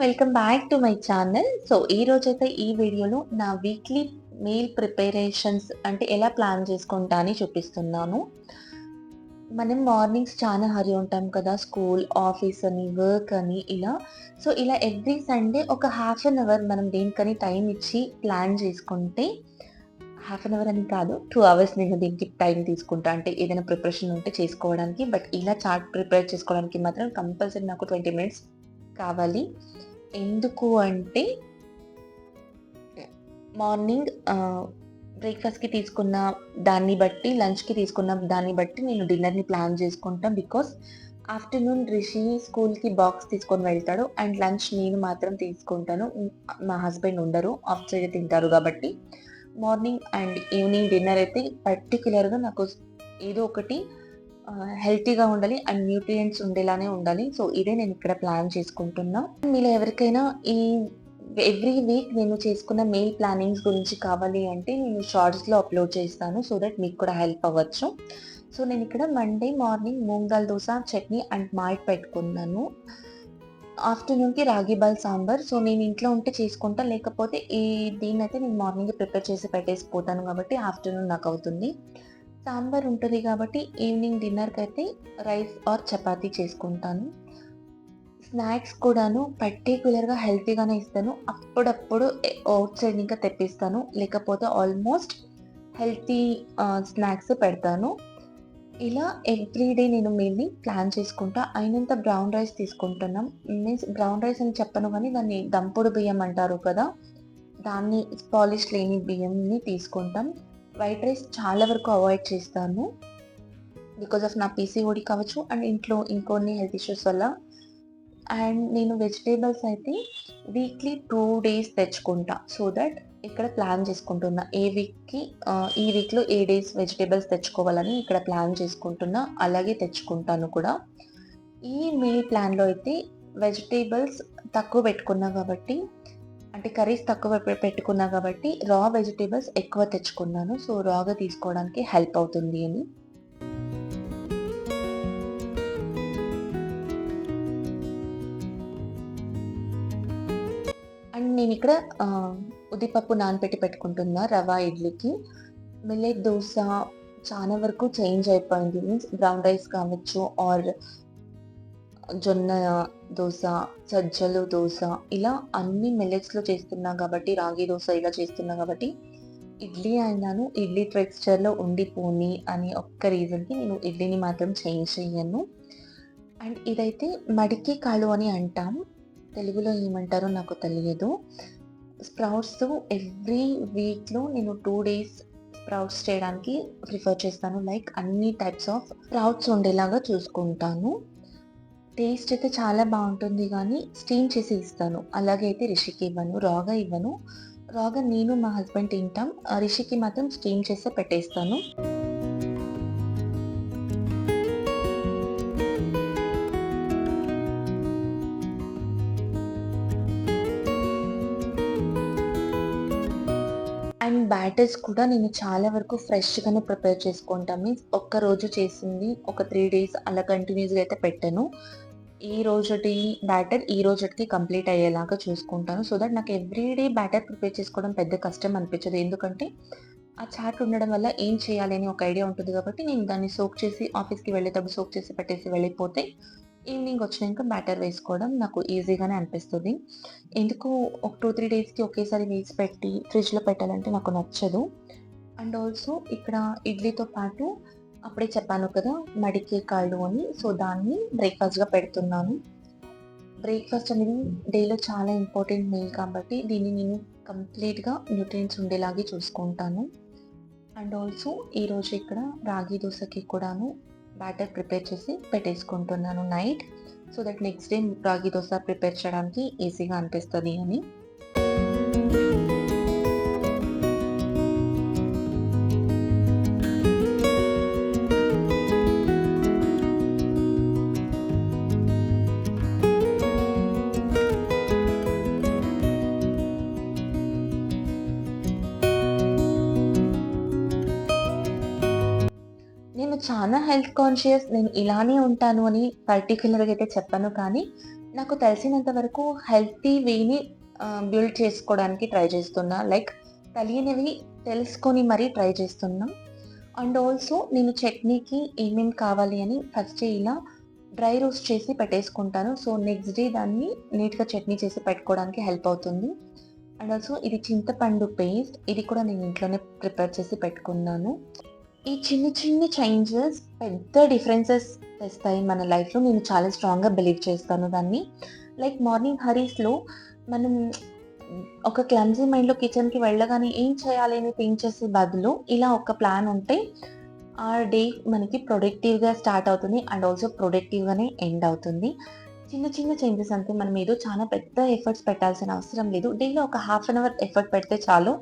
Welcome back to my channel. So ఈ రోజైతే ఈ వీడియోలో నా వీక్లీ మీల్ ప్రిపరేషన్స్ అంటే ఎలా ప్లాన్ చేసుకుంటా అని చూపిస్తున్నాను. మనం మార్నింగ్స్ చాలా హరి ఉంటాం కదా! స్కూల్, ఆఫీస్ అని, వర్క్ అని ఇలా. సో ఇలా ఎవ్రీ సండే ఒక హాఫ్ అన్ అవర్ మనం దేనికని టైం ఇచ్చి ప్లాన్ చేసుకుంటే, హాఫ్ అన్ అవర్ అని కాదు 2 అవర్స్ నేను దీనికి టైం తీసుకుంటా. అంటే ఏదైనా ప్రిపరేషన్ ఉంటే చేసుకోవడానికి. బట్ ఇలా చార్ట్ ప్రిపేర్ చేసుకోవడానికి మాత్రం కంపల్సరీ నాకు 20 మినిట్స్ కావాలి. ఎందుకు అంటే మార్నింగ్ బ్రేక్‌ఫాస్ట్‌కి తీసుకున్న దాన్ని బట్టి, లంచ్‌కి తీసుకున్న దాన్ని బట్టి నేను డిన్నర్‌ని ప్లాన్ చేసుకుంటా. బికాస్ ఆఫ్టర్‌నూన్ రిషి స్కూల్‌కి బాక్స్ తీసుకొని వెళ్తాడు. అండ్ లంచ్ నేను మాత్రం తీసుకుంటాను. మా హస్బెండ్ ఉండరు. ఆఫ్ సైడే తింటారు కాబట్టి మార్నింగ్ అండ్ ఈవినింగ్ డిన్నర్ అయితే పర్టిక్యులర్‌గా నాకు ఏదో ఒకటి హెల్తీగా ఉండాలి అండ్ న్యూట్రియంట్స్ ఉండేలానే ఉండాలి. సో ఇదే నేను ఇక్కడ ప్లాన్ చేసుకుంటున్నా. మీలో ఎవరికైనా ఈ ఎవ్రీ వీక్ నేను చేసుకున్న మీల్ ప్లానింగ్స్ గురించి కావాలి అంటే నేను షార్ట్స్‌లో అప్‌లోడ్ చేస్తాను. సో దట్ మీకు కూడా హెల్ప్ అవ్వచ్చు. సో నేను ఇక్కడ Monday morning moong dal dosa, chutney and malt పెట్టుకున్నాను. ఆఫ్టర్‌నూన్‌కి రాగి బాల్ సాంబార్. సో నేను ఇంట్లో ఉంటే చేసుకుంటా. లేకపోతే దీన్నైతే నేను మార్నింగే ప్రిపేర్ చేసి పెట్టేసిపోతాను కాబట్టి ఆఫ్టర్‌నూన్ నాకవుతుంది. సాంబార్ ఉంటుంది కాబట్టి ఈవినింగ్ డిన్నర్‌కైతే రైస్ ఆర్ చపాతీ చేసుకుంటాను. స్నాక్స్ కూడాను పర్టిక్యులర్‌గా హెల్తీగానే ఇస్తాను. అప్పుడప్పుడు ఔట్ సైడ్ ఇంకా తెప్పిస్తాను. లేకపోతే ఆల్మోస్ట్ హెల్తీ స్నాక్సే పెడతాను. ఇలా ఎవ్రీ డే నేను మీల్‌ని ప్లాన్ చేసుకుంటా. అయినంత బ్రౌన్ రైస్ తీసుకుంటున్నాం. మీన్స్ బ్రౌన్ రైస్ అని చెప్పను గానీ దాన్ని దంపుడు బియ్యం అంటారు కదా! దాన్ని పాలిష్ లేని బియ్యంని తీసుకుంటాం. వైట్ రైస్ చాలా వరకు అవాయిడ్ చేస్తాను. బికాజ్ ఆఫ్ నా పీసీఓడీ కావచ్చు అండ్ ఇంట్లో ఇంకొన్ని హెల్త్ ఇష్యూస్ వల్ల. అండ్ నేను వెజిటబుల్స్ అయితే వీక్లీ 2 డేస్ తెచ్చుకుంటా. సో దట్ ఇక్కడ ప్లాన్ చేసుకుంటున్నా. ఈ వీక్‌లో ఏ డేస్ వెజిటబుల్స్ తెచ్చుకోవాలని ఇక్కడ ప్లాన్ చేసుకుంటున్నా. అలాగే తెచ్చుకుంటాను కూడా. ఈ మీల్ ప్లాన్‌లో అయితే వెజిటబుల్స్ తక్కువ పెట్టుకున్నా కాబట్టి, అంటే కర్రీస్ తక్కువ పెట్టుకున్నా కాబట్టి రా వెజిటబుల్స్ ఎక్కువ తెచ్చుకున్నాను. సో రాగా తీసుకోవడానికి హెల్ప్ అవుతుంది అని. అండ్ నేనిక్కడ ఉద్దిపప్పు నానబెట్టి పెట్టుకుంటున్నా రవా ఇడ్లీకి. మిల్లెట్ దోస చాలా వరకు చేంజ్ అయిపోయింది. మీన్స్ బ్రౌన్ రైస్ కావచ్చు ఆర్ జొన్న దోస, సజ్జలు దోస ఇలా అన్ని మిల్లెట్స్‌లో చేస్తున్నా కాబట్టి, రాగి దోస ఇలా చేస్తున్నా కాబట్టి, ఇడ్లీ అయినాను ఇడ్లీ టెక్స్చర్‌లో ఉండిపోని అని ఒక్క రీజన్‌కి నేను ఇడ్లీని మాత్రం చేంజ్ చెయ్యను. అండ్ ఇదైతే మడికి కాಳು అని అంటాం. తెలుగులో ఏమంటారో నాకు తెలియదు. స్ప్రౌట్స్ ఎవ్రీ వీక్‌లో నేను 2 డేస్ స్ప్రౌట్స్ చేయడానికి ప్రిఫర్ చేస్తాను. లైక్ అన్ని టైప్స్ ఆఫ్ స్ప్రౌట్స్ ఉండేలాగా చూసుకుంటాను. టేస్ట్ అయితే చాలా బావుంటుంది గానీ, స్టీమ్ చేసి ఇస్తాను. అలాగే అయితే రిషికి ఇవ్వను. రాగా ఇవ్వను. రాగా నేను, మా హస్బెండ్ తింటాం. రిషికి మాత్రం స్టీమ్ చేసే పెట్టేస్తాను. అండ్ బ్యాటర్స్ కూడా నేను చాలా వరకు ఫ్రెష్‌గానే ప్రిపేర్ చేసుకుంటా. మీన్స్ ఒక్కరోజు చేసింది ఒక 3 డేస్ అలా కంటిన్యూస్‌గా అయితే పెట్టను. ఈ రోజుటి బ్యాటర్ ఈ రోజుటికి కంప్లీట్ అయ్యేలాగా చూసుకుంటాను. సో దట్ నాకు ఎవ్రీ డే బ్యాటర్ ప్రిపేర్ చేసుకోవడం పెద్ద కష్టం అనిపించదు. ఎందుకంటే ఆ చార్ట్ ఉండడం వల్ల ఏం చేయాలి అని ఒక ఐడియా ఉంటుంది కాబట్టి నేను దాన్ని సోక్ చేసి ఆఫీస్‌కి వెళ్ళేటప్పుడు సోక్ చేసి పెట్టేసి వెళ్ళిపోతే ఈవినింగ్ వచ్చినంక బ్యాటర్ వేసుకోవడం నాకు ఈజీగానే అనిపిస్తది. ఎందుకు ఒక 2, 3 డేస్‌కి ఒకేసారి వేసి పెట్టి ఫ్రిడ్జ్‌లో పెట్టాలంటే నాకు నచ్చదు. అండ్ ఆల్సో ఇక్కడ ఇడ్లీతో పాటు అప్పుడే చెప్పాను కదా! మడికే కాళ్ళు అని. సో, దాన్ని బ్రేక్‌ఫాస్ట్‌గా పెడుతున్నాను. బ్రేక్‌ఫాస్ట్ అనేది డేలో చాలా ఇంపార్టెంట్ మీల్ కాబట్టి దీన్ని నేను కంప్లీట్‌గా న్యూట్రియంట్స్ ఉండేలాగే చూసుకుంటాను. అండ్ ఆల్సో ఈరోజు ఇక్కడ రాగి దోసకి కూడాను బ్యాటర్ ప్రిపేర్ చేసి పెట్టేసుకుంటున్నాను night. So that next day రాగి దోస ప్రిపేర్ చేయడానికి ఈజీగా అనిపిస్తది అని. నేను చాలా హెల్త్ కాన్షియస్. నేను ఇలానే ఉంటాను అని పర్టిక్యులర్‌గా అయితే చెప్పను కానీ, నాకు తెలిసినంత వరకు హెల్తీ వేని బిల్డ్ చేసుకోవడానికి ట్రై చేస్తున్నా. లైక్ తెలియనివి తెలుసుకొని మరీ ట్రై చేస్తున్నా. అండ్ ఆల్సో నేను చట్నీకి ఏమేమి కావాలి అని ఫస్టే ఇలా డ్రై రోస్ట్ చేసి పెట్టేసుకుంటాను. సో, నెక్స్ట్ డే దాన్ని నీట్‌గా చట్నీ చేసి పెట్టుకోవడానికి హెల్ప్ అవుతుంది. అండ్ ఆల్సో ఇది చింతపండు పేస్ట్. ఇది కూడా నేను ఇంట్లోనే ప్రిపేర్ చేసి పెట్టుకున్నాను. ఈ చిన్న చిన్న చేంజెస్ పెద్ద డిఫరెన్సెస్ తెస్తాయి మన లైఫ్‌లో. నేను చాలా స్ట్రాంగ్‌గా బిలీవ్ చేస్తాను దాన్ని. లైక్ మార్నింగ్ హరీస్‌లో మనం ఒక క్లమ్జీ మైండ్‌లో కిచెన్‌కి వెళ్ళగానే ఏం చేయాలి అని థింక్ చేసే బదులు ఇలా ఒక ప్లాన్ ఉంటే ఆ డే మనకి ప్రొడక్టివ్‌గా స్టార్ట్ అవుతుంది. అండ్ ఆల్సో ప్రొడక్టివ్‌గానే ఎండ్ అవుతుంది. చిన్న చిన్న చేంజెస్ అంతే. మనం ఏదో చాలా పెద్ద ఎఫర్ట్స్ పెట్టాల్సిన అవసరం లేదు. డైలీ ఒక హాఫ్ అన్ అవర్ ఎఫర్ట్ పెడితే చాలు.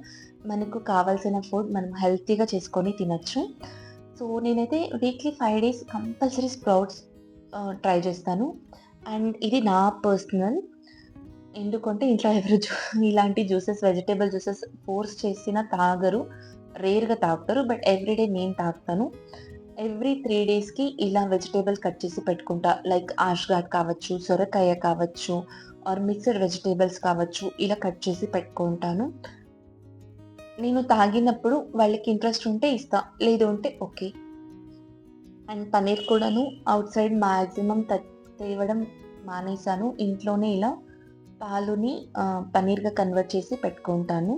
మనకు కావాల్సిన ఫుడ్ మనం హెల్తీగా చేసుకొని తినొచ్చు. సో, నేనైతే weekly 5 days compulsory sprouts try చేస్తాను. అండ్ ఇది నా పర్సనల్. ఎందుకంటే ఇంట్లో ఎవరు ఇలాంటి జ్యూసెస్, వెజిటబుల్ జ్యూసెస్ ఫోర్స్ చేసినా తాగరు. రేర్‌గా తాగుతారు. బట్ ఎవ్రీడే నేను తాగుతాను. ఎవ్రీ 3 డేస్‌కి ఇలా వెజిటబుల్ కట్ చేసి పెట్టుకుంటా. లైక్ ఆష్‌ఘాట్ కావచ్చు, సొరకాయ కావచ్చు, ఆర్ మిక్స్డ్ వెజిటబుల్స్ కావచ్చు. ఇలా కట్ చేసి పెట్టుకుంటాను. నేను తాగినప్పుడు వాళ్ళకి ఇంట్రెస్ట్ ఉంటే ఇస్తా. లేదు అంటే ఓకే. అండ్ పన్నీర్ కూడాను ఔట్ సైడ్ మాక్సిమం తేవడం మానేశాను. ఇంట్లోనే ఇలా పాలుని పన్నీర్‌గా కన్వర్ట్ చేసి పెట్టుకుంటాను.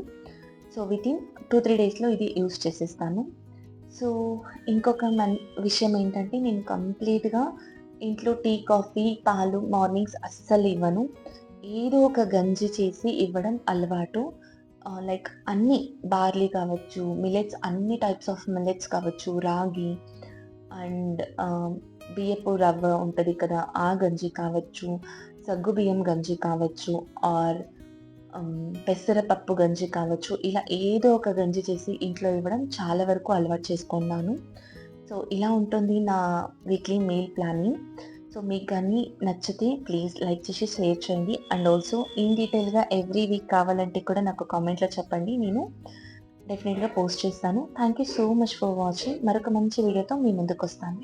సో, వితిన్ 2, 3 డేస్‌లో ఇది యూజ్ చేసేస్తాను. సో, ఇంకొక విషయం ఏంటంటే నేను కంప్లీట్‌గా ఇంట్లో టీ, కాఫీ, పాలు మార్నింగ్స్ అస్సలివ్వను. ఏదో ఒక గంజి చేసి ఇవ్వడం అలవాటు. లైక్ అన్నీ బార్లీ కావచ్చు, మిల్లెట్స్ అన్ని టైప్స్ ఆఫ్ మిల్లెట్స్ కావచ్చు, రాగి అండ్ బియ్యపు రవ్వ ఉంటది కదా! ఆ గంజి కావచ్చు, సగ్గుబియ్యం గంజి కావచ్చు, ఆర్ పెసరపప్పు గంజి కావచ్చు. ఇలా ఏదో ఒక గంజి చేసి ఇంట్లో ఇవ్వడం చాలా వరకు అలవాటు చేసుకున్నాను. సో, ఇలా ఉంటుంది నా వీక్లీ మీల్ ప్లానింగ్. సో, మీకు గాని నచ్చితే ప్లీజ్ లైక్ చేసి షేర్ చేయండి. అండ్ ఆల్సో ఇన్ డీటెయిల్‌గా ఎవ్రీ వీక్ కావాలంటే కూడా నాకు కామెంట్‌లో చెప్పండి. నేను డెఫినిట్‌గా పోస్ట్ చేస్తాను. Thank you so much for watching. మరొక మంచి వీడియోతో మీ ముందుకొస్తాను.